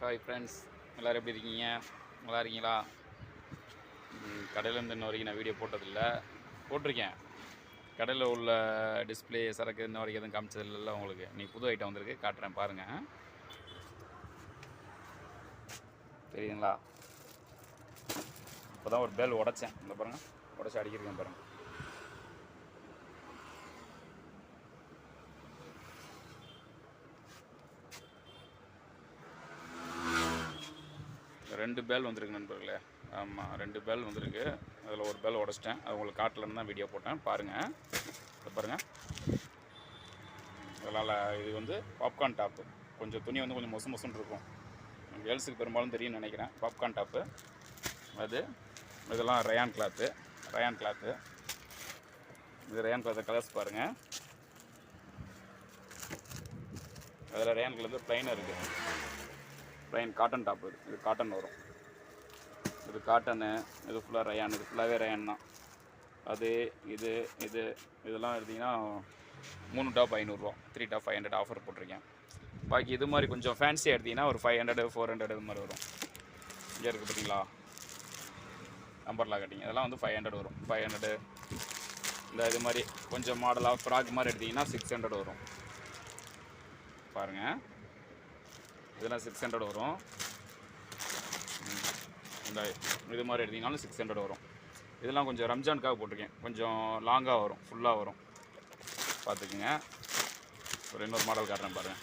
Hi friends, எல்லோரும் எப்படி இருக்கீங்க? நல்லா இருக்கீங்களா? கடையிலேருந்து இன்ன வரைக்கும் நான் வீடியோ போட்டதில்லை. போட்டிருக்கேன். கடையில் உள்ள டிஸ்பிளே சரக்கு இன்ன வரைக்கும் எதுவும் காமிச்சதில்லை. உங்களுக்கு இன்றைக்கி புது ஐட்டம் வந்திருக்கு, காட்டுறேன் பாருங்கள். தெரியுதுங்களா? இப்போ தான் ஒரு பேல் உடைச்சேன். இந்த பாருங்கள், உடச்சி அடிக்கிறேன் பாருங்கள். ரெண்டு பேல் வந்திருக்கு நண்பர்களே. ஆமாம், 2 பேல் வந்திருக்கு. அதில் ஒரு பேல் உடச்சிட்டேன். அது உங்களுக்கு காட்டலன்னு தான் வீடியோ போட்டேன். பாருங்கள், இதை பாருங்கள். அதனால் இது வந்து பாப்கார்ன் டாப்பு. கொஞ்சம் துணி வந்து கொஞ்சம் மொசு மொசுன்னு இருக்கும். கேர்ள்ஸுக்கு பெரும்பாலும் தெரியும்னு நினைக்கிறேன். பாப்கார்ன் டாப்பு அது. இதெல்லாம் ரயான் கிளாத்து. இது ரயான் கிளாத்து கலர்ஸ் பாருங்கள். அதில் ரயான் கிளாத்து ப்ளைனாக இருக்குது. Plain cotton top. இது காட்டன் வரும். இது காட்டனு. இது ஃபுல்லாக ரயான். இது ஃபுல்லாகவே ரயான் தான். அது இது இது இதெல்லாம் எடுத்திங்கன்னா 3 டாப் 500 3 டாப் 500 ஆஃபர் போட்டிருக்கேன். பாக்கி இது மாதிரி கொஞ்சம் ஃபேன்சியாக எடுத்திங்கன்னா ஒரு 500 400 இது மாதிரி வரும். இங்கே இருக்குது பார்த்தீங்களா, நம்பர்லாம் கட்டிங்க. இதெல்லாம் வந்து 500 வரும். 500. இந்த இது மாதிரி கொஞ்சம் மாடலாக ஃப்ராக் மாதிரி எடுத்திங்கன்னா 600 வரும். பாருங்கள், இதெல்லாம் 600 வரும். இந்த இது மாதிரி எடுத்திங்கனாலும் 600 வரும். இதெல்லாம் கொஞ்சம் ரம்ஜானுக்காக போட்டிருக்கேன். கொஞ்சம் லாங்காக வரும், ஃபுல்லாக வரும். பார்த்துக்குங்க. ஒரு இன்னொரு மாடல் காட்டுறேன் பாருங்கள்.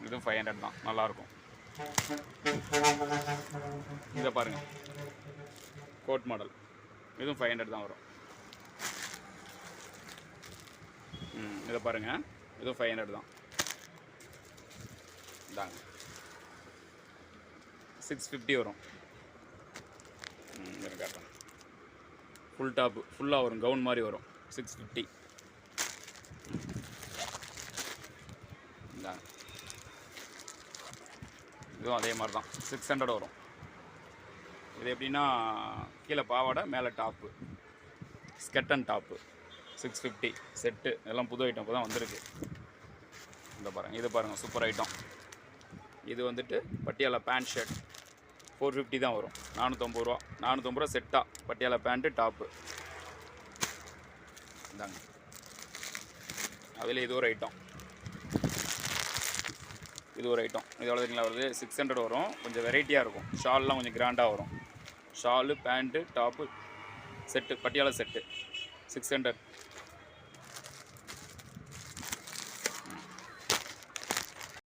இதுவும் 500 தான், நல்லாயிருக்கும். இதை பாருங்கள், கோட் மாடல். இதுவும் 500 தான் வரும். இதை பாருங்கள், இதுவும் 500 தான். இதாங்க 650 வரும். காட்டுறேன். ஃபுல் டாப்பு ஃபுல்லாக வரும், கவுன் மாதிரி வரும். 650. இந்தாங்க, இதுவும் அதே மாதிரி தான் 600 வரும். இது எப்படின்னா கீழே பாவாடை, மேலே டாப்பு, ஸ்கெட் அண்ட் டாப்பு. 650 செட்டு. இதெல்லாம் புது ஐட்டம் இப்போ தான் வந்திருக்கு. இந்த பாருங்கள், இது பாருங்கள், சூப்பர் ஐட்டம். இது வந்துட்டு பட்டியாலா பேண்ட் ஷர்ட் 450 தான் வரும். 450 ரூபா. 450 ரூபா செட்டாக பட்டியாலா பேண்ட்டு டாப்பு. இந்தாங்க, அதில் இது ஒரு ஐட்டம். இது ஒரு ஐட்டம். இது எவ்வளோ தெரியுங்களா வருது? 600 வரும். கொஞ்சம் வெரைட்டியாக இருக்கும். ஷால்லாம் கொஞ்சம் கிராண்டாக வரும். Shawl, pant, top set, Patiala set 600.